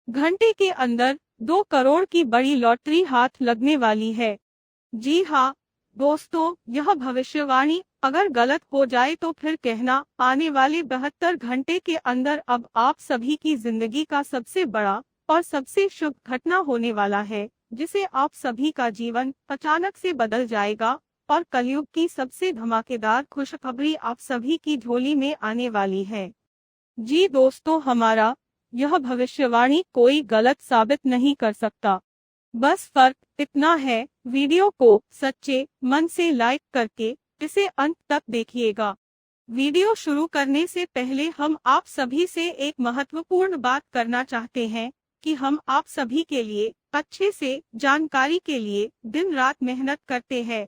घंटे के अंदर 2 करोड़ की बड़ी लॉटरी हाथ लगने वाली है। जी हाँ दोस्तों, यह भविष्यवाणी अगर गलत हो जाए तो फिर कहना, आने वाले 72 घंटे के अंदर अब आप सभी की जिंदगी का सबसे बड़ा और सबसे शुभ घटना होने वाला है, जिसे आप सभी का जीवन अचानक से बदल जाएगा और कलयुग की सबसे धमाकेदार खुशखबरी आप सभी की झोली में आने वाली है। जी दोस्तों, हमारा यह भविष्यवाणी कोई गलत साबित नहीं कर सकता। बस फर्क इतना है, वीडियो को सच्चे मन से लाइक करके इसे अंत तक देखिएगा। वीडियो शुरू करने से पहले हम आप सभी से एक महत्वपूर्ण बात करना चाहते हैं कि हम आप सभी के लिए अच्छे से जानकारी के लिए दिन रात मेहनत करते हैं।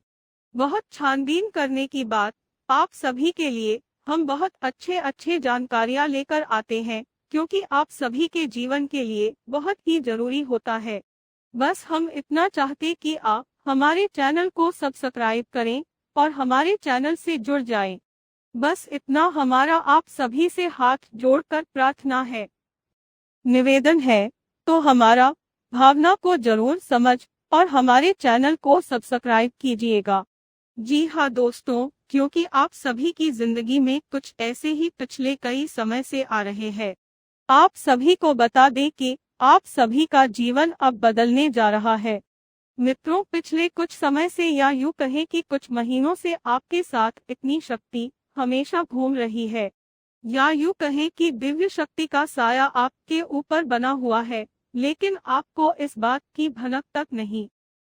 बहुत छानबीन करने की बात, आप सभी के लिए हम बहुत अच्छे जानकारियां लेकर आते हैं, क्योंकि आप सभी के जीवन के लिए बहुत ही जरूरी होता है। बस हम इतना चाहते कि आप हमारे चैनल को सब्सक्राइब करें और हमारे चैनल से जुड़ जाएं। बस इतना हमारा आप सभी से हाथ जोड़कर प्रार्थना है, निवेदन है। तो हमारा भावना को जरूर समझ और हमारे चैनल को सब्सक्राइब कीजिएगा। जी हाँ दोस्तों, क्योंकि आप सभी की जिंदगी में कुछ ऐसे ही पिछले कई समय से आ रहे हैं। आप सभी को बता दें कि आप सभी का जीवन अब बदलने जा रहा है। मित्रों, पिछले कुछ समय से या यूं कहें कि कुछ महीनों से आपके साथ इतनी शक्ति हमेशा घूम रही है, या यूं कहें कि दिव्य शक्ति का साया आपके ऊपर बना हुआ है, लेकिन आपको इस बात की भनक तक नहीं।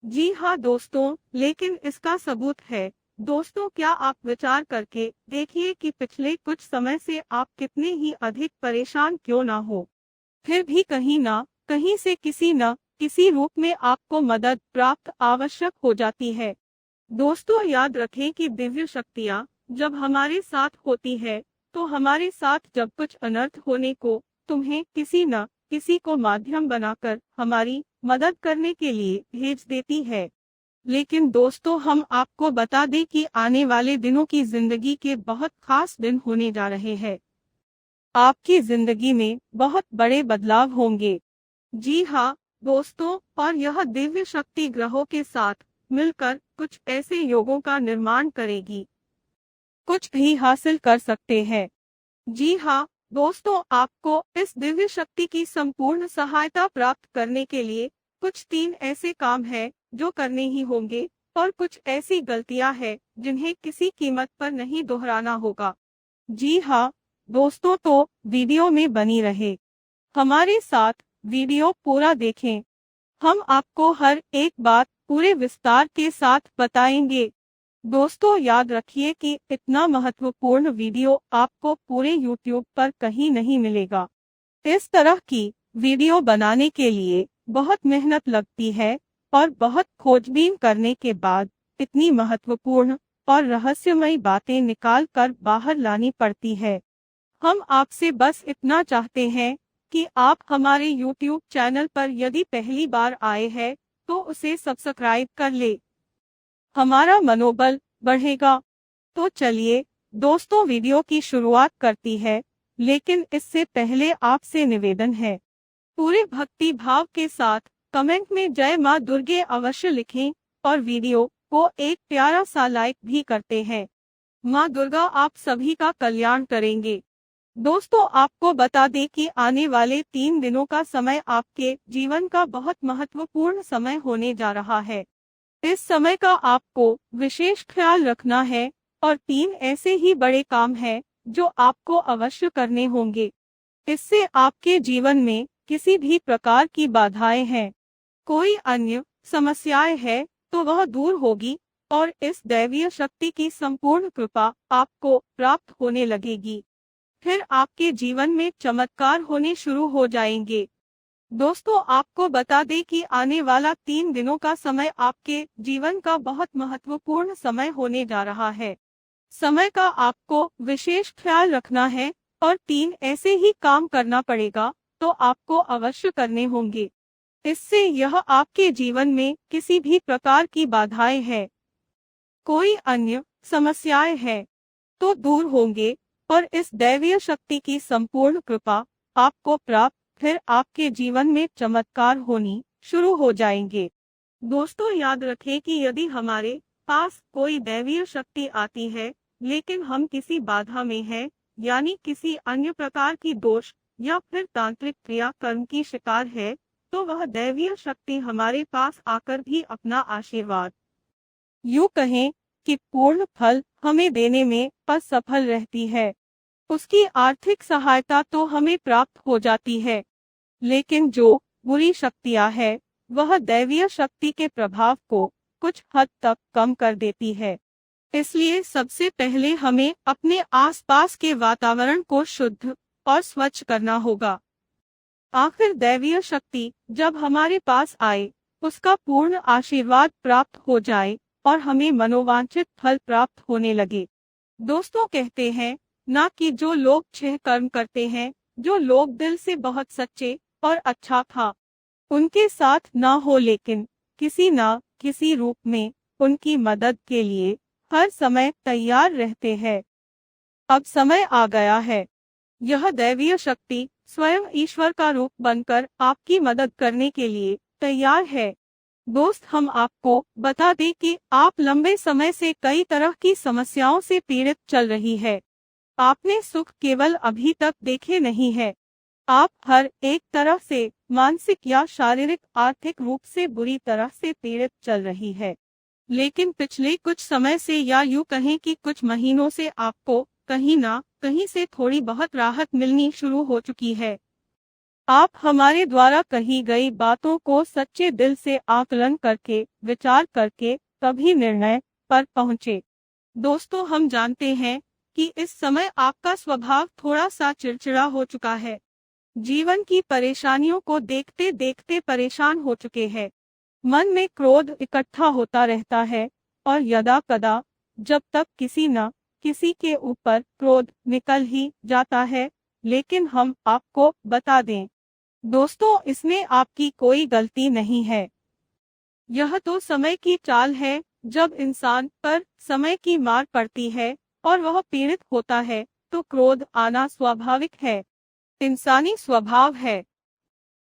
जी हाँ दोस्तों, लेकिन इसका सबूत है। दोस्तों, क्या आप विचार करके देखिए कि पिछले कुछ समय से आप कितने ही अधिक परेशान क्यों ना हो, फिर भी कहीं ना कहीं से किसी न किसी रूप में आपको मदद प्राप्त आवश्यक हो जाती है। दोस्तों, याद रखें कि दिव्य शक्तियाँ जब हमारे साथ होती है, तो हमारे साथ जब कुछ अनर्थ होने को तुम्हें किसी न किसी को माध्यम बनाकर हमारी मदद करने के लिए भेज देती है। लेकिन दोस्तों, हम आपको बता दें कि आने वाले दिनों की जिंदगी के बहुत खास दिन होने जा रहे हैं। आपकी जिंदगी में बहुत बड़े बदलाव होंगे। जी हाँ दोस्तों, और यह दिव्य शक्ति ग्रहों के साथ मिलकर कुछ ऐसे योगों का निर्माण करेगी, कुछ भी हासिल कर सकते हैं। जी हाँ दोस्तों, आपको इस दिव्य शक्ति की संपूर्ण सहायता प्राप्त करने के लिए कुछ 3 ऐसे काम हैं जो करने ही होंगे, और कुछ ऐसी गलतियां हैं जिन्हें किसी कीमत पर नहीं दोहराना होगा। जी हाँ दोस्तों, तो वीडियो में बनी रहे हमारे साथ, वीडियो पूरा देखें। हम आपको हर एक बात पूरे विस्तार के साथ बताएंगे। दोस्तों, याद रखिए कि इतना महत्वपूर्ण वीडियो आपको पूरे YouTube पर कहीं नहीं मिलेगा। इस तरह की वीडियो बनाने के लिए बहुत मेहनत लगती है और बहुत खोजबीन करने के बाद इतनी महत्वपूर्ण और रहस्यमयी बातें निकाल कर बाहर लानी पड़ती है। हम आपसे बस इतना चाहते हैं कि आप हमारे YouTube चैनल पर यदि पहली बार आए हैं तो उसे सब्सक्राइब कर ले, हमारा मनोबल बढ़ेगा। तो चलिए दोस्तों, वीडियो की शुरुआत करती है, लेकिन इससे पहले आपसे निवेदन है, पूरे भक्ति भाव के साथ कमेंट में जय मां दुर्गे अवश्य लिखें और वीडियो को एक प्यारा सा लाइक भी करते हैं। मां दुर्गा आप सभी का कल्याण करेंगे। दोस्तों, आपको बता दें कि आने वाले 3 दिनों का समय आपके जीवन का बहुत महत्वपूर्ण समय होने जा रहा है। इस समय का आपको विशेष ख्याल रखना है और 3 ऐसे ही बड़े काम हैं जो आपको अवश्य करने होंगे। इससे आपके जीवन में किसी भी प्रकार की बाधाएं हैं, कोई अन्य समस्याएं हैं, तो वह दूर होगी और इस दैवीय शक्ति की संपूर्ण कृपा आपको प्राप्त होने लगेगी। फिर आपके जीवन में चमत्कार होने शुरू हो जाएंगे। दोस्तों, आपको बता दें कि आने वाला 3 दिनों का समय आपके जीवन का बहुत महत्वपूर्ण समय होने जा रहा है। समय का आपको विशेष ख्याल रखना है और 3 ऐसे ही काम करना पड़ेगा, तो आपको अवश्य करने होंगे। इससे यह आपके जीवन में किसी भी प्रकार की बाधाएं हैं, कोई अन्य समस्याएं हैं, तो दूर होंगे और इस दैवीय शक्ति की संपूर्ण कृपा आपको प्राप्त फिर आपके जीवन में चमत्कार होनी शुरू हो जाएंगे। दोस्तों, याद रखें कि यदि हमारे पास कोई दैवीय शक्ति आती है, लेकिन हम किसी बाधा में हैं, यानी किसी अन्य प्रकार की दोष या फिर तांत्रिक क्रियाकर्म की शिकार है, तो वह दैवीय शक्ति हमारे पास आकर भी अपना आशीर्वाद, यूं कहें कि पूर्ण फल हमें देने में असफल रहती है। उसकी आर्थिक सहायता तो हमें प्राप्त हो जाती है, लेकिन जो बुरी शक्तियां है, वह दैवीय शक्ति के प्रभाव को कुछ हद तक कम कर देती है। इसलिए सबसे पहले हमें अपने आसपास के वातावरण को शुद्ध और स्वच्छ करना होगा। आखिर दैवीय शक्ति जब हमारे पास आए, उसका पूर्ण आशीर्वाद प्राप्त हो जाए और हमें मनोवांछित फल प्राप्त होने लगे। दोस्तों, कहते हैं ना कि जो लोग 6 कर्म करते हैं, जो लोग दिल से बहुत सच्चे और अच्छा था, उनके साथ ना हो, लेकिन किसी ना किसी रूप में उनकी मदद के लिए हर समय तैयार रहते हैं। अब समय आ गया है। यह दैवीय शक्ति स्वयं ईश्वर का रूप बनकर आपकी मदद करने के लिए तैयार है। दोस्त, हम आपको बता दें कि आप लंबे समय से कई तरह की समस्याओं से पीड़ित चल रही है। आपने सुख केवल अभी तक देखे नहीं है। आप हर एक तरह से मानसिक या शारीरिक आर्थिक रूप से बुरी तरह से पीड़ित चल रही है। लेकिन पिछले कुछ समय से, या यूं कहें कि कुछ महीनों से, आपको कहीं ना कहीं से थोड़ी बहुत राहत मिलनी शुरू हो चुकी है। आप हमारे द्वारा कही गई बातों को सच्चे दिल से आकलन करके, विचार करके तभी निर्णय पर पहुंचे। दोस्तों, हम जानते हैं कि इस समय आपका स्वभाव थोड़ा सा चिड़चिड़ा हो चुका है। जीवन की परेशानियों को देखते देखते परेशान हो चुके हैं। मन में क्रोध इकट्ठा होता रहता है और यदा कदा जब तक किसी न किसी के ऊपर क्रोध निकल ही जाता है। लेकिन हम आपको बता दें दोस्तों, इसमें आपकी कोई गलती नहीं है। यह तो समय की चाल है। जब इंसान पर समय की मार पड़ती है और वह पीड़ित होता है, तो क्रोध आना स्वाभाविक है, इंसानी स्वभाव है।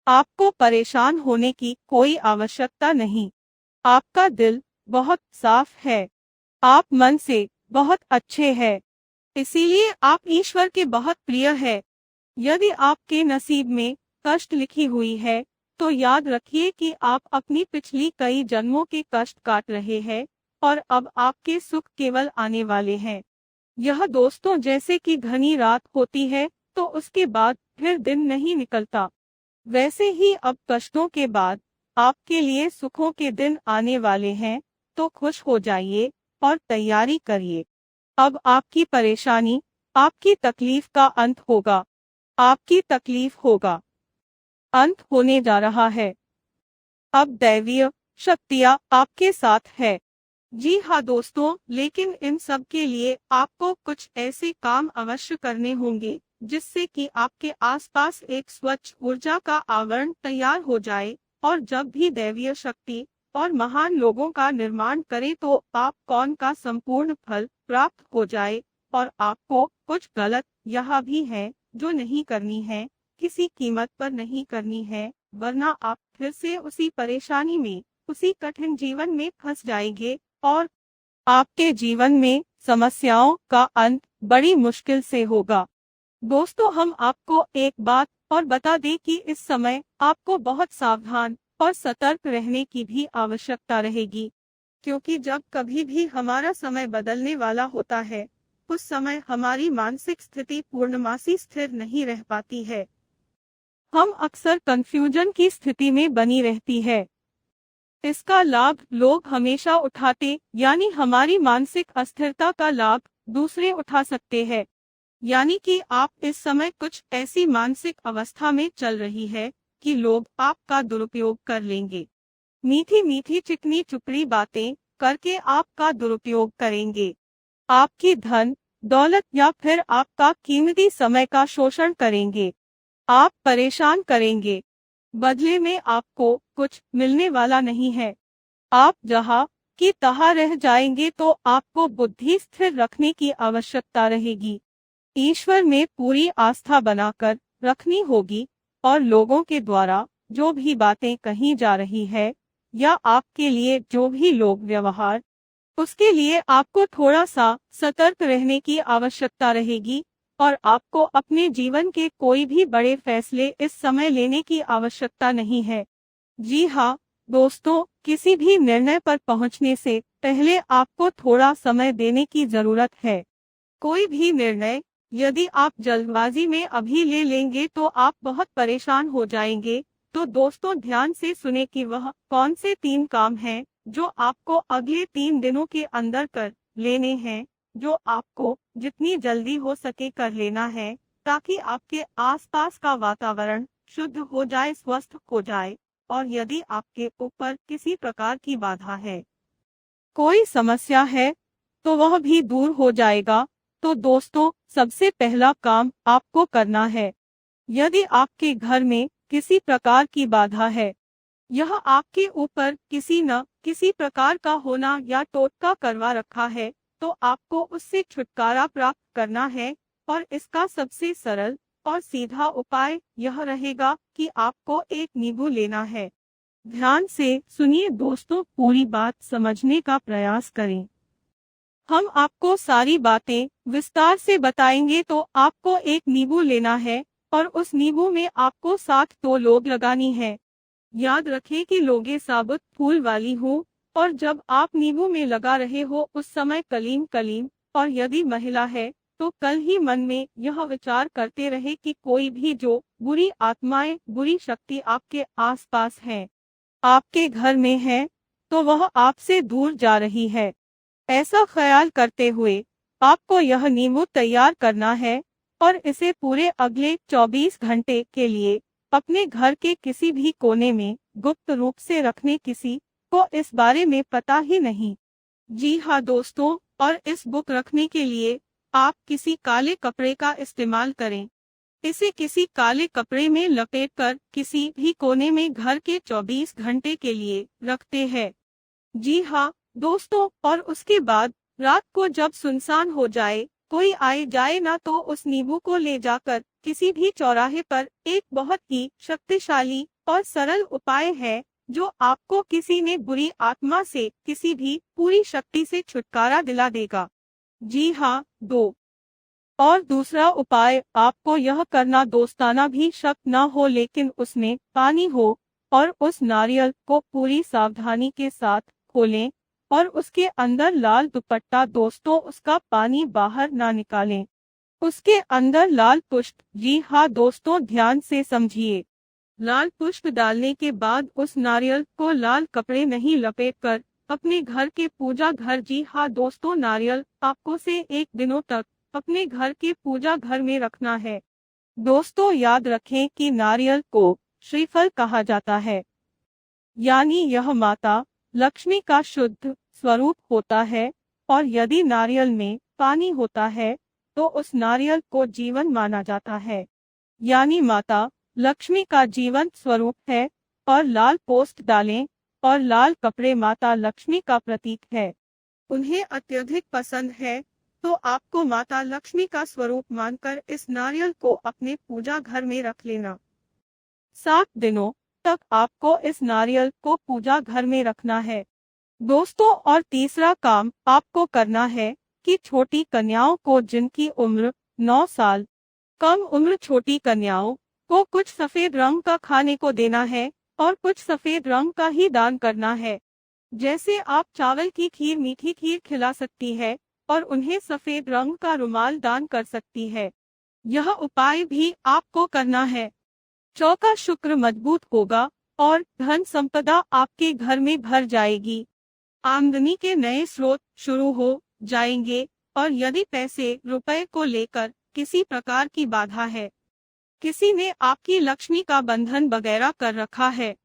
आपको परेशान होने की कोई आवश्यकता नहीं। आपका दिल बहुत साफ है। आप मन से बहुत अच्छे हैं। इसीलिए आप ईश्वर के बहुत प्रिय है। यदि आपके नसीब में कष्ट लिखी हुई है, तो याद रखिए कि आप अपनी पिछली कई जन्मों के कष्ट काट रहे हैं और अब आपके सुख केवल आने वाले हैं। यह दोस्तों जैसे कि घनी रात होती है तो उसके बाद फिर दिन नहीं निकलता, वैसे ही अब कष्टों के बाद आपके लिए सुखों के दिन आने वाले हैं। तो खुश हो जाइए और तैयारी करिए। अब आपकी परेशानी, आपकी तकलीफ का अंत होगा। आपकी तकलीफ होगा अंत होने जा रहा है। अब दैवीय शक्तियां आपके साथ है। जी हाँ दोस्तों, लेकिन इन सब के लिए आपको कुछ ऐसे काम अवश्य करने होंगे जिससे कि आपके आसपास एक स्वच्छ ऊर्जा का आवरण तैयार हो जाए, और जब भी दैवीय शक्ति और महान लोगों का निर्माण करें तो आप कौन का संपूर्ण फल प्राप्त हो जाए। और आपको कुछ गलत यह भी है जो नहीं करनी है, किसी कीमत पर नहीं करनी है, वरना आप फिर से उसी परेशानी में, उसी कठिन जीवन में फंस जाएंगे और आपके जीवन में समस्याओं का अंत बड़ी मुश्किल से होगा। दोस्तों, हम आपको एक बात और बता दें कि इस समय आपको बहुत सावधान और सतर्क रहने की भी आवश्यकता रहेगी, क्योंकि जब कभी भी हमारा समय बदलने वाला होता है, उस समय हमारी मानसिक स्थिति पूर्णमासी स्थिर नहीं रह पाती है। हम अक्सर कंफ्यूजन की स्थिति में बनी रहती है। इसका लाभ लोग हमेशा उठाते, यानी हमारी मानसिक अस्थिरता का लाभ दूसरे उठा सकते हैं। यानी कि आप इस समय कुछ ऐसी मानसिक अवस्था में चल रही है कि लोग आपका दुरुपयोग कर लेंगे। मीठी मीठी चिकनी चुपड़ी बातें करके आपका दुरुपयोग करेंगे। आपकी धन दौलत या फिर आपका कीमती समय का शोषण करेंगे। आप परेशान करेंगे। बदले में आपको कुछ मिलने वाला नहीं है। आप जहां की तहां रह जाएंगे। तो आपको बुद्धि स्थिर रखने की आवश्यकता रहेगी। ईश्वर में पूरी आस्था बनाकर रखनी होगी और लोगों के द्वारा जो भी बातें कही जा रही है या आपके लिए जो भी लोग व्यवहार, उसके लिए आपको थोड़ा सा सतर्क रहने की आवश्यकता रहेगी और आपको अपने जीवन के कोई भी बड़े फैसले इस समय लेने की आवश्यकता नहीं है। जी हाँ दोस्तों, किसी भी निर्णय पर पहुंचने से पहले आपको थोड़ा समय देने की जरूरत है। कोई भी निर्णय यदि आप जल्दबाजी में अभी ले लेंगे तो आप बहुत परेशान हो जाएंगे। तो दोस्तों, ध्यान से सुने कि वह कौन से 3 काम हैं जो आपको अगले 3 दिनों के अंदर कर लेने हैं, जो आपको जितनी जल्दी हो सके कर लेना है, ताकि आपके आसपास का वातावरण शुद्ध हो जाए, स्वस्थ हो जाए। और यदि आपके ऊपर किसी प्रकार की बाधा है, कोई समस्या है, तो वह भी दूर हो जाएगा। तो दोस्तों, सबसे पहला काम आपको करना है, यदि आपके घर में किसी प्रकार की बाधा है, यह आपके ऊपर किसी न किसी प्रकार का होना या टोटका करवा रखा है, तो आपको उससे छुटकारा प्राप्त करना है। और इसका सबसे सरल और सीधा उपाय यह रहेगा कि आपको एक नींबू लेना है। ध्यान से सुनिए दोस्तों, पूरी बात समझने का प्रयास करें। हम आपको सारी बातें विस्तार से बताएंगे। तो आपको एक नींबू लेना है और उस नींबू में आपको 7 तो लोग लगानी है। याद रखें कि लोगे साबुत फूल वाली हो, और जब आप नींबू में लगा रहे हो उस समय कलीम कलीम, और यदि महिला है तो कल ही मन में यह विचार करते रहे कि कोई भी जो बुरी आत्माएं, बुरी शक्ति आपके आसपास है, आपके घर में है, तो वह आपसे दूर जा रही है। ऐसा ख्याल करते हुए आपको यह नींबू तैयार करना है और इसे पूरे अगले 24 घंटे के लिए अपने घर के किसी भी कोने में गुप्त रूप से रखने, किसी को इस बारे में पता ही नहीं। जी हाँ दोस्तों, और इस बुक रखने के लिए आप किसी काले कपड़े का इस्तेमाल करें। इसे किसी काले कपड़े में लपेटकर किसी भी कोने में घर के 24 घंटे के लिए रखते हैं। जी हाँ दोस्तों, और उसके बाद रात को जब सुनसान हो जाए, कोई आए जाए ना, तो उस नींबू को ले जाकर किसी भी चौराहे पर, एक बहुत ही शक्तिशाली और सरल उपाय है जो आपको किसी ने बुरी आत्मा से, किसी भी पूरी शक्ति से छुटकारा दिला देगा। जी हाँ और दूसरा उपाय आपको यह करना, दोस्ताना भी शक ना हो लेकिन उसमें पानी हो, और उस नारियल को पूरी सावधानी के साथ खोलें और उसके अंदर लाल दुपट्टा, दोस्तों उसका पानी बाहर ना निकालें, उसके अंदर लाल पुष्प। जी हाँ दोस्तों, ध्यान से समझिए। लाल पुष्प डालने के बाद उस नारियल को लाल कपड़े नहीं लपेटकर अपने घर के पूजा घर, जी हाँ दोस्तों, नारियल आपको से 1 दिनों तक अपने घर के पूजा घर में रखना है। दोस्तों याद रखें कि नारियल को श्रीफल कहा जाता है, यानी यह माता लक्ष्मी का शुद्ध स्वरूप होता है। और यदि नारियल में पानी होता है तो उस नारियल को जीवन माना जाता है, यानी माता लक्ष्मी का जीवंत स्वरूप है। और लाल पोस्ट डालें, और लाल कपड़े माता लक्ष्मी का प्रतीक है, उन्हें अत्यधिक पसंद है। तो आपको माता लक्ष्मी का स्वरूप मानकर इस नारियल को अपने पूजा घर में रख लेना। 7 दिनों तक आपको इस नारियल को पूजा घर में रखना है दोस्तों। और तीसरा काम आपको करना है कि छोटी कन्याओं को, जिनकी उम्र 9 साल कम उम्र, छोटी कन्याओं को कुछ सफेद रंग का खाने को देना है और कुछ सफेद रंग का ही दान करना है। जैसे आप चावल की खीर, मीठी खीर खिला सकती है और उन्हें सफेद रंग का रुमाल दान कर सकती है। यह उपाय भी आपको करना है। चौका, शुक्र मजबूत होगा और धन संपदा आपके घर में भर जाएगी। आमदनी के नए स्रोत शुरू हो जाएंगे। और यदि पैसे रुपए को लेकर किसी प्रकार की बाधा है, किसी ने आपकी लक्ष्मी का बंधन वगैरह कर रखा है,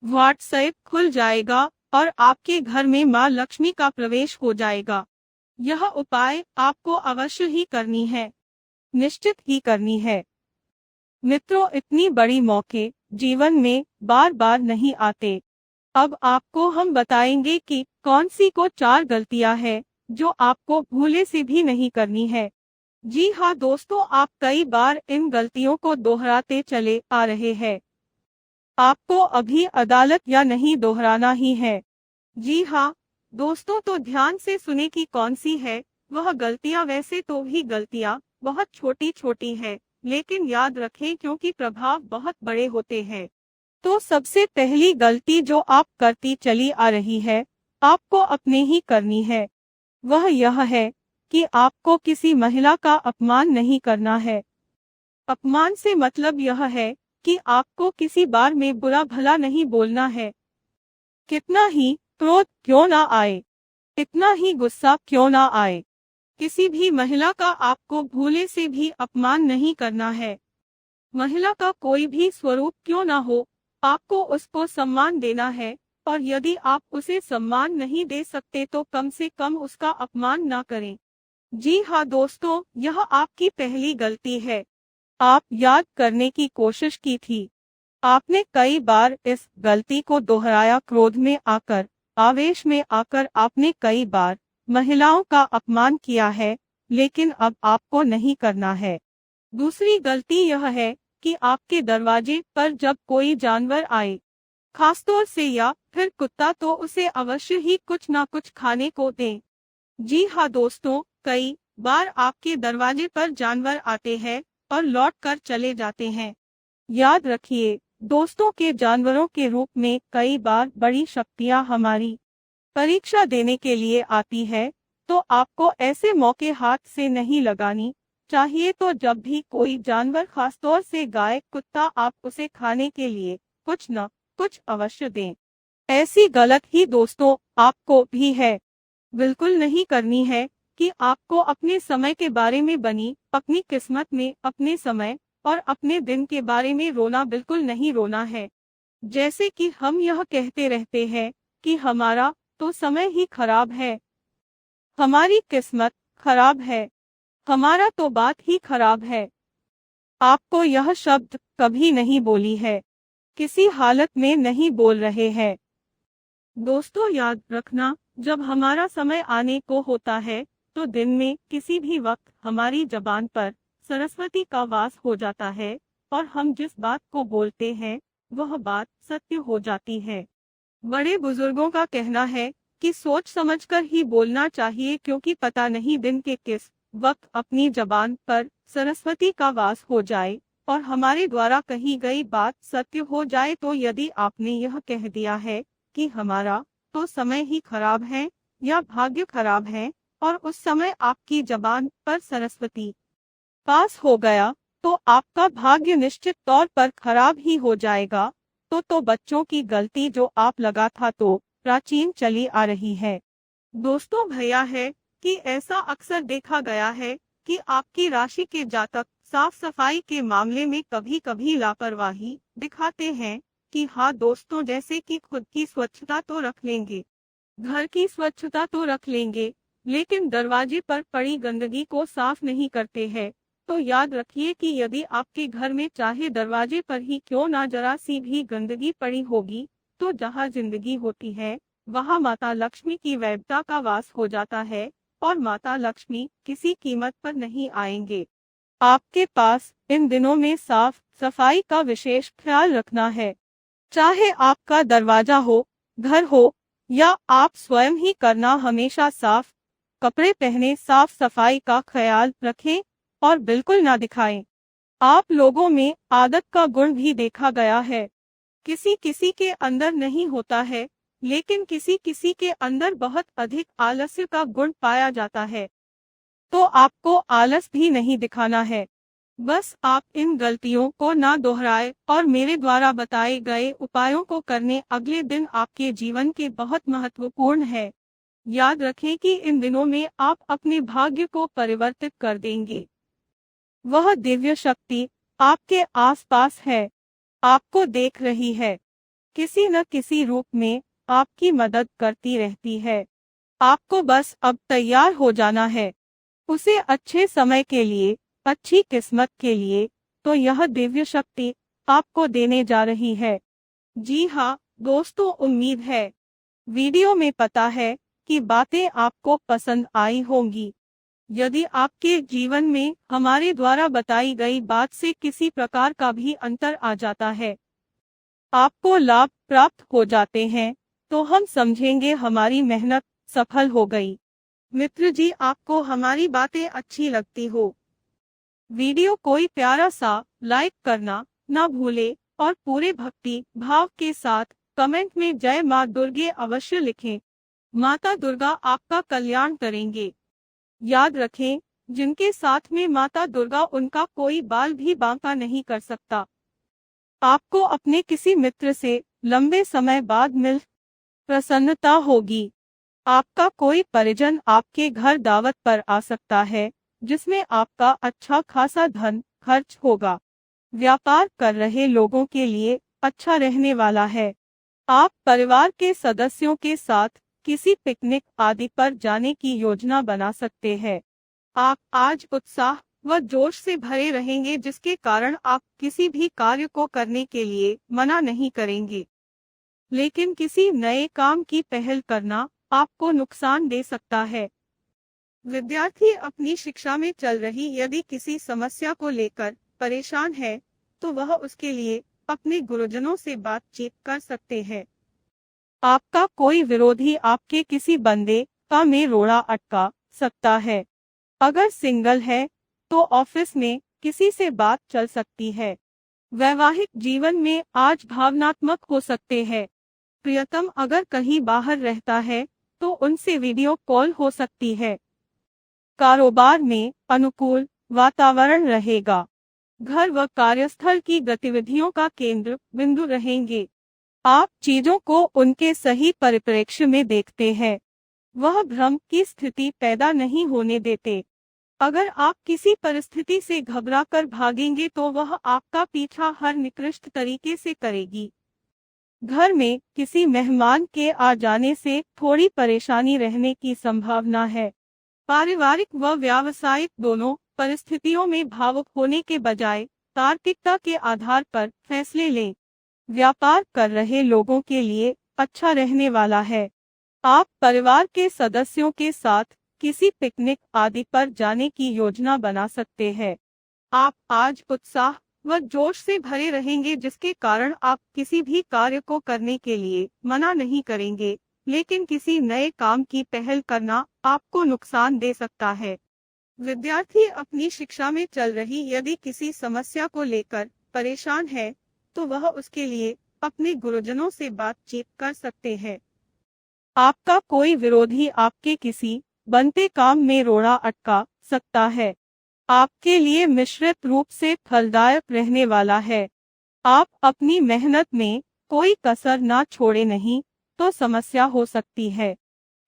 व्हाट्सएप खुल जाएगा और आपके घर में मां लक्ष्मी का प्रवेश हो जाएगा। यह उपाय आपको अवश्य ही करनी है, निश्चित ही करनी है। मित्रों, इतनी बड़ी मौके जीवन में बार बार नहीं आते। अब आपको हम बताएंगे कि कौन सी को 4 गलतियां हैं जो आपको भूले से भी नहीं करनी है। जी हाँ दोस्तों, आप कई बार इन गलतियों को दोहराते चले आ रहे हैं। आपको अभी अदालत या नहीं दोहराना ही है। जी हाँ दोस्तों, तो ध्यान से सुने कि कौन सी है वह गलतियां। वैसे तो भी गलतियां बहुत छोटी छोटी है, लेकिन याद रखें क्योंकि प्रभाव बहुत बड़े होते हैं। तो सबसे पहली गलती जो आप करती चली आ रही है, आपको अपने ही करनी है, वह यह है कि आपको किसी महिला का अपमान नहीं करना है। अपमान से मतलब यह है कि आपको किसी बार में बुरा भला नहीं बोलना है। कितना ही क्रोध क्यों ना आए, कितना ही गुस्सा क्यों ना आए, किसी भी महिला का आपको भूले से भी अपमान नहीं करना है। महिला का कोई भी स्वरूप क्यों ना हो, आपको उसको सम्मान देना है। और यदि आप उसे सम्मान नहीं दे सकते तो कम से कम उसका अपमान ना करें। जी हाँ दोस्तों, यह आपकी पहली गलती है। आप याद करने की कोशिश की थी। आपने कई बार इस गलती को दोहराया। क्रोध में आकर, आवेश में आकर आपने कई बार महिलाओं का अपमान किया है, लेकिन अब आपको नहीं करना है। दूसरी गलती यह है कि आपके दरवाजे पर जब कोई जानवर आए, खासतौर से या फिर कुत्ता, तो उसे अवश्य ही कुछ ना कुछ खाने को दें। जी हाँ दोस्तों, कई बार आपके दरवाजे पर जानवर आते हैं और लौट कर चले जाते हैं। याद रखिए दोस्तों, के जानवरों के रूप में कई बार बड़ी शक्तियां हमारी परीक्षा देने के लिए आती है, तो आपको ऐसे मौके हाथ से नहीं लगानी चाहिए। तो जब भी कोई जानवर, खासतौर से गाय, कुत्ता, आप उसे खाने के लिए कुछ न कुछ अवश्य दें। ऐसी गलत ही दोस्तों आपको भी है, बिल्कुल नहीं करनी है कि आपको अपने समय के बारे में बनी अपनी किस्मत में अपने समय और अपने दिन के बारे में रोना बिल्कुल नहीं रोना है। जैसे कि हम यह कहते रहते हैं कि हमारा तो समय ही खराब है, हमारी किस्मत खराब है, हमारा तो बात ही खराब है। आपको यह शब्द कभी नहीं बोली है, किसी हालत में नहीं बोल रहे हैं। दोस्तों याद रखना, जब हमारा समय आने को होता है तो दिन में किसी भी वक्त हमारी जबान पर सरस्वती का वास हो जाता है और हम जिस बात को बोलते हैं वह बात सत्य हो जाती है। बड़े बुजुर्गों का कहना है कि सोच समझकर ही बोलना चाहिए, क्योंकि पता नहीं दिन के किस वक्त अपनी जबान पर सरस्वती का वास हो जाए और हमारे द्वारा कही गई बात सत्य हो जाए। तो यदि आपने यह कह दिया है कि हमारा तो समय ही खराब है या भाग्य खराब है, और उस समय आपकी जबान पर सरस्वती पास हो गया, तो आपका भाग्य निश्चित तौर पर खराब ही हो जाएगा। तो बच्चों की गलती जो आप लगा था तो प्राचीन चली आ रही है। दोस्तों भैया है कि ऐसा अक्सर देखा गया है कि आपकी राशि के जातक साफ सफाई के मामले में कभी कभी लापरवाही दिखाते हैं। कि हाँ दोस्तों, जैसे कि खुद की स्वच्छता तो रख लेंगे, घर की स्वच्छता तो रख लेंगे, लेकिन दरवाजे पर पड़ी गंदगी को साफ नहीं करते हैं। तो याद रखिए कि यदि आपके घर में चाहे दरवाजे पर ही क्यों ना जरा सी भी गंदगी पड़ी होगी, तो जहाँ जिंदगी होती है वहाँ माता लक्ष्मी की वैभवता का वास हो जाता है और माता लक्ष्मी किसी कीमत पर नहीं आएंगे। आपके पास इन दिनों में साफ सफाई का विशेष ख्याल रखना है। चाहे आपका दरवाजा हो, घर हो, या आप स्वयं ही करना, हमेशा साफ कपड़े पहने, साफ सफाई का ख्याल रखें और बिल्कुल ना दिखाएं। आप लोगों में आदत का गुण भी देखा गया है, किसी किसी के अंदर नहीं होता है, लेकिन किसी किसी के अंदर बहुत अधिक आलस्य का गुण पाया जाता है। तो आपको आलस भी नहीं दिखाना है। बस आप इन गलतियों को ना दोहराए और मेरे द्वारा बताए गए उपायों को करने अगले दिन आपके जीवन के बहुत महत्वपूर्ण है। याद रखें कि इन दिनों में आप अपने भाग्य को परिवर्तित कर देंगे। वह दिव्य शक्ति आपके आसपास है, आपको देख रही है, किसी न किसी रूप में आपकी मदद करती रहती है। आपको बस अब तैयार हो जाना है उसे अच्छे समय के लिए, अच्छी किस्मत के लिए। तो यह दिव्य शक्ति आपको देने जा रही है। जी हाँ दोस्तों, उम्मीद है वीडियो में पता है कि बातें आपको पसंद आई होंगी। यदि आपके जीवन में हमारे द्वारा बताई गई बात से किसी प्रकार का भी अंतर आ जाता है, आपको लाभ प्राप्त हो जाते हैं, तो हम समझेंगे हमारी मेहनत सफल हो गई। मित्र जी, आपको हमारी बातें अच्छी लगती हो, वीडियो कोई प्यारा सा लाइक करना ना भूले और पूरे भक्ति भाव के साथ कमेंट में जय माँ दुर्गे अवश्य लिखें। माता दुर्गा आपका कल्याण करेंगे। याद रखें, जिनके साथ में माता दुर्गा, उनका कोई बाल भी बांका नहीं कर सकता। आपको अपने किसी मित्र से लंबे समय बाद मिल प्रसन्नता होगी। आपका कोई परिजन आपके घर दावत पर आ सकता है, जिसमें आपका अच्छा खासा धन खर्च होगा। व्यापार कर रहे लोगों के लिए अच्छा रहने वाला है। आप परिवार के सदस्यों के साथ किसी पिकनिक आदि पर जाने की योजना बना सकते हैं। आप आज उत्साह व जोश से भरे रहेंगे, जिसके कारण आप किसी भी कार्य को करने के लिए मना नहीं करेंगे। लेकिन किसी नए काम की पहल करना आपको नुकसान दे सकता है। विद्यार्थी अपनी शिक्षा में चल रही यदि किसी समस्या को लेकर परेशान है, तो वह उसके लिए अपने गुरुजनों से बातचीत कर सकते हैं। आपका कोई विरोधी आपके किसी बंदे का में रोड़ा अटका सकता है। अगर सिंगल है, तो ऑफिस में किसी से बात चल सकती है। वैवाहिक जीवन में आज भावनात्मक हो सकते हैं। प्रियतम अगर कहीं बाहर रहता है, तो उनसे वीडियो कॉल हो सकती है। कारोबार में अनुकूल वातावरण रहेगा। घर व कार्यस्थल की गतिविधियों का केंद्र बिंदु रहेंगे। आप चीजों को उनके सही परिप्रेक्ष्य में देखते हैं। वह भ्रम की स्थिति पैदा नहीं होने देते। अगर आप किसी परिस्थिति से घबराकर भागेंगे, तो वह आपका पीछा हर निकृष्ट तरीके से करेगी। घर में किसी मेहमान के आ जाने से थोड़ी परेशानी रहने की संभावना है। पारिवारिक व व्यावसायिक दोनों परिस्थितियों में भावुक होने के बजाय तार्किकता के आधार पर फैसले लें। व्यापार कर रहे लोगों के लिए अच्छा रहने वाला है। आप परिवार के सदस्यों के साथ किसी पिकनिक आदि पर जाने की योजना बना सकते हैं। आप आज उत्साह व जोश से भरे रहेंगे, जिसके कारण आप किसी भी कार्य को करने के लिए मना नहीं करेंगे। लेकिन किसी नए काम की पहल करना आपको नुकसान दे सकता है। विद्यार्थी अपनी शिक्षा में चल रही यदि किसी समस्या को लेकर परेशान है, तो वह उसके लिए अपने गुरुजनों से बातचीत कर सकते हैं। आपका कोई विरोधी आपके किसी बनते काम में रोड़ा अटका सकता है। आपके लिए मिश्रित रूप से फलदायक रहने वाला है। आप अपनी मेहनत में कोई कसर ना छोड़े, नहीं तो समस्या हो सकती है।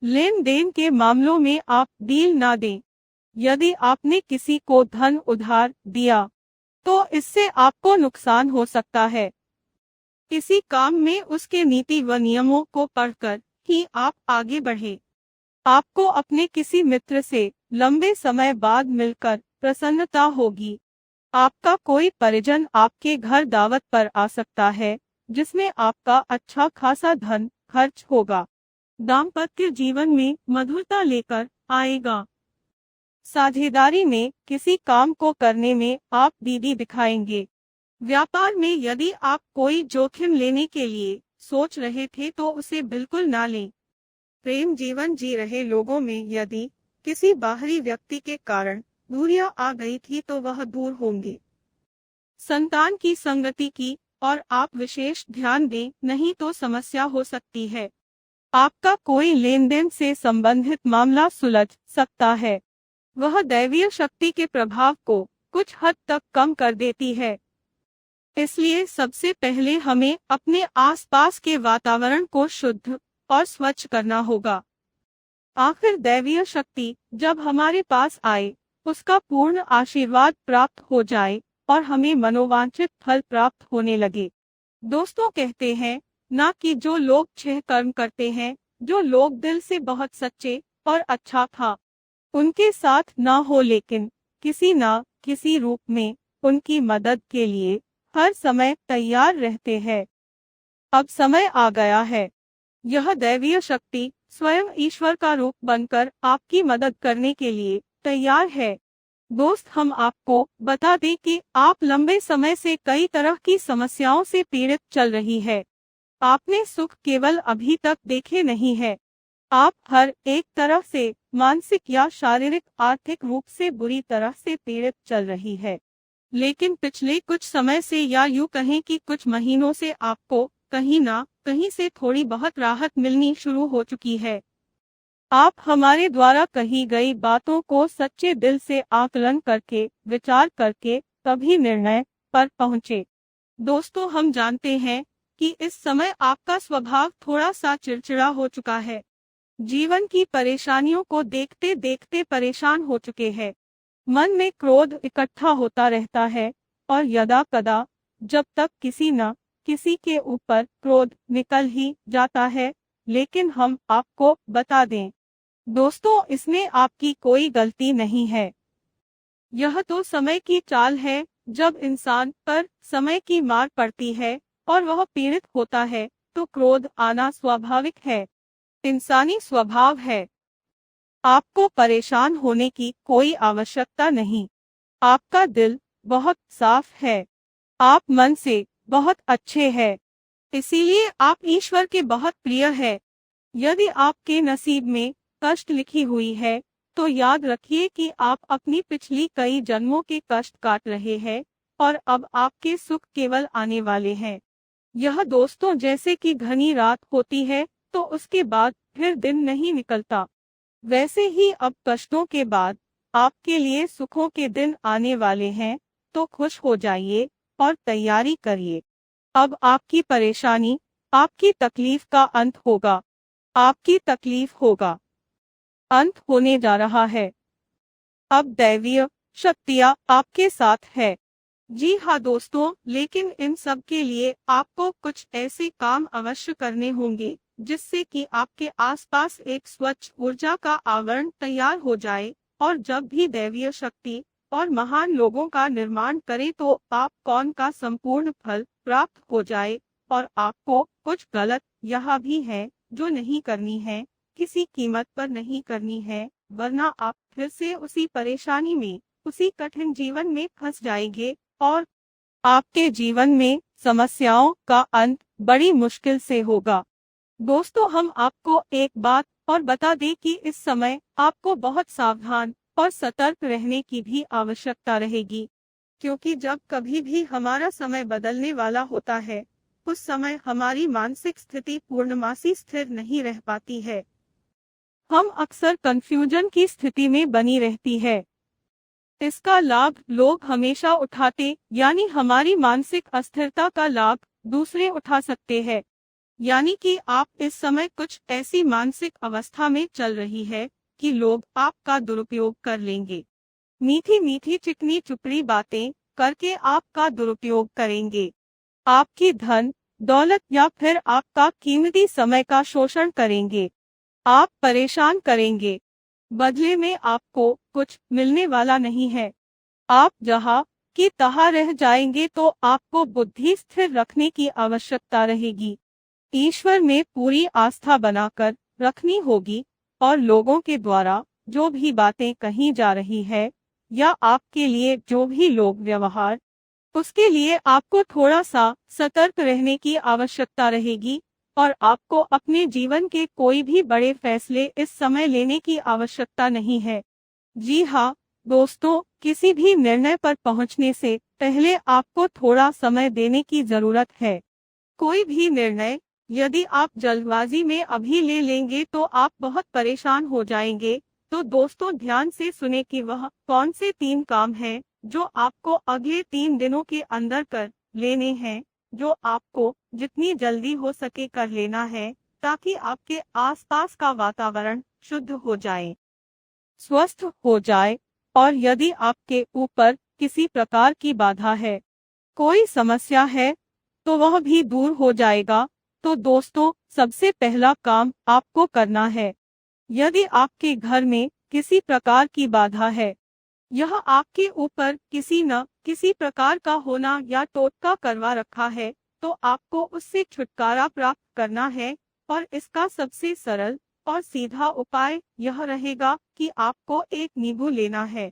लेन देन के मामलों में आप डील ना दें। यदि आपने किसी को धन उधार दिया, तो इससे आपको नुकसान हो सकता है। किसी काम में उसके नीति व नियमों को पढ़कर ही आप आगे बढ़ें। आपको अपने किसी मित्र से लंबे समय बाद मिलकर प्रसन्नता होगी। आपका कोई परिजन आपके घर दावत पर आ सकता है, जिसमें आपका अच्छा खासा धन खर्च होगा। दाम्पत्य जीवन में मधुरता लेकर आएगा। साझेदारी में किसी काम को करने में आप दीदी दिखाएंगे। व्यापार में यदि आप कोई जोखिम लेने के लिए सोच रहे थे, तो उसे बिल्कुल ना लें। प्रेम जीवन जी रहे लोगों में यदि किसी बाहरी व्यक्ति के कारण दूरियां आ गई थी, तो वह दूर होंगे। संतान की संगति की और आप विशेष ध्यान दें, नहीं तो समस्या हो सकती है। आपका कोई लेन देन से संबंधित मामला सुलझ सकता है। वह दैवीय शक्ति के प्रभाव को कुछ हद तक कम कर देती है। इसलिए सबसे पहले हमें अपने आसपास के वातावरण को शुद्ध और स्वच्छ करना होगा। आखिर दैवीय शक्ति जब हमारे पास आए, उसका पूर्ण आशीर्वाद प्राप्त हो जाए और हमें मनोवांछित फल प्राप्त होने लगे। दोस्तों कहते हैं ना कि जो लोग 6 कर्म करते हैं, जो लोग दिल से बहुत सच्चे और अच्छा था, उनके साथ ना हो, लेकिन किसी ना किसी रूप में उनकी मदद के लिए हर समय तैयार रहते हैं। अब समय आ गया है। यह दैवीय शक्ति स्वयं ईश्वर का रूप बनकर आपकी मदद करने के लिए तैयार है। दोस्त, हम आपको बता दें कि आप लंबे समय से कई तरह की समस्याओं से पीड़ित चल रही है। आपने सुख केवल अभी तक देखे नहीं है। आप हर एक तरफ से मानसिक या शारीरिक आर्थिक रूप से बुरी तरह से पीड़ित चल रही है। लेकिन पिछले कुछ समय से या यूं कहें कि कुछ महीनों से आपको कहीं ना कहीं से थोड़ी बहुत राहत मिलनी शुरू हो चुकी है। आप हमारे द्वारा कही गई बातों को सच्चे दिल से आकलन करके विचार करके तभी निर्णय पर पहुंचे। दोस्तों, हम जानते हैं कि इस समय आपका स्वभाव थोड़ा सा चिड़चिड़ा हो चुका है। जीवन की परेशानियों को देखते देखते परेशान हो चुके हैं। मन में क्रोध इकट्ठा होता रहता है और यदा कदा जब तक किसी न किसी के ऊपर क्रोध निकल ही जाता है। लेकिन हम आपको बता दें दोस्तों, इसमें आपकी कोई गलती नहीं है। यह तो समय की चाल है। जब इंसान पर समय की मार पड़ती है और वह पीड़ित होता है तो क्रोध आना स्वाभाविक है, इंसानी स्वभाव है। आपको परेशान होने की कोई आवश्यकता नहीं। आपका दिल बहुत साफ है। आप मन से बहुत अच्छे हैं। इसीलिए आप ईश्वर के बहुत प्रिय है। यदि आपके नसीब में कष्ट लिखी हुई है तो याद रखिए कि आप अपनी पिछली कई जन्मों के कष्ट काट रहे हैं और अब आपके सुख केवल आने वाले हैं। यह दोस्तों जैसे कि घनी रात होती है तो उसके बाद फिर दिन नहीं निकलता, वैसे ही अब कष्टों के बाद आपके लिए सुखों के दिन आने वाले हैं। तो खुश हो जाइए और तैयारी करिए। अब आपकी परेशानी, आपकी तकलीफ का अंत होगा। आपकी तकलीफ होगा अंत होने जा रहा है। अब दैवीय शक्तियाँ आपके साथ है। जी हाँ दोस्तों, लेकिन इन सब के लिए आपको कुछ ऐसे काम अवश्य करने होंगे जिससे कि आपके आसपास एक स्वच्छ ऊर्जा का आवरण तैयार हो जाए। और जब भी दैवीय शक्ति और महान लोगों का निर्माण करें तो आप कौन का संपूर्ण फल प्राप्त हो जाए। और आपको कुछ गलत यह भी है जो नहीं करनी है, किसी कीमत पर नहीं करनी है, वरना आप फिर से उसी परेशानी में, उसी कठिन जीवन में फंस जाएंगे और आपके जीवन में समस्याओं का अंत बड़ी मुश्किल से होगा। दोस्तों, हम आपको एक बात और बता दें कि इस समय आपको बहुत सावधान और सतर्क रहने की भी आवश्यकता रहेगी, क्योंकि जब कभी भी हमारा समय बदलने वाला होता है उस समय हमारी मानसिक स्थिति पूर्णमासी स्थिर नहीं रह पाती है। हम अक्सर कंफ्यूजन की स्थिति में बनी रहती है। इसका लाभ लोग हमेशा उठाते, यानी हमारी मानसिक अस्थिरता का लाभ दूसरे उठा सकते हैं। यानी कि आप इस समय कुछ ऐसी मानसिक अवस्था में चल रही है कि लोग आपका दुरुपयोग कर लेंगे। मीठी मीठी चिकनी चुपड़ी बातें करके आपका दुरुपयोग करेंगे। आपकी धन दौलत या फिर आपका कीमती समय का शोषण करेंगे। आप परेशान करेंगे। बदले में आपको कुछ मिलने वाला नहीं है। आप जहाँ की तहाँ रह जाएंगे तो आपको बुद्धि स्थिर रखने की आवश्यकता रहेगी। ईश्वर में पूरी आस्था बनाकर रखनी होगी और लोगों के द्वारा जो भी बातें कही जा रही है या आपके लिए जो भी लोग व्यवहार, उसके लिए आपको थोड़ा सा सतर्क रहने की आवश्यकता रहेगी। और आपको अपने जीवन के कोई भी बड़े फैसले इस समय लेने की आवश्यकता नहीं है। जी हाँ दोस्तों, किसी भी निर्णय पर पहुंचने से पहले आपको थोड़ा समय देने की जरूरत है। कोई भी निर्णय यदि आप जल्दबाजी में अभी ले लेंगे तो आप बहुत परेशान हो जाएंगे। तो दोस्तों, ध्यान से सुने कि वह कौन से 3 काम हैं जो आपको अगले 3 दिनों के अंदर कर लेने हैं, जो आपको जितनी जल्दी हो सके कर लेना है, ताकि आपके आसपास का वातावरण शुद्ध हो जाए, स्वस्थ हो जाए। और यदि आपके ऊपर किसी प्रकार की बाधा है, कोई समस्या है, तो वह भी दूर हो जाएगा। तो दोस्तों, सबसे पहला काम आपको करना है, यदि आपके घर में किसी प्रकार की बाधा है, यह आपके ऊपर किसी न किसी प्रकार का होना या टोटका करवा रखा है, तो आपको उससे छुटकारा प्राप्त करना है। और इसका सबसे सरल और सीधा उपाय यह रहेगा कि आपको एक नींबू लेना है।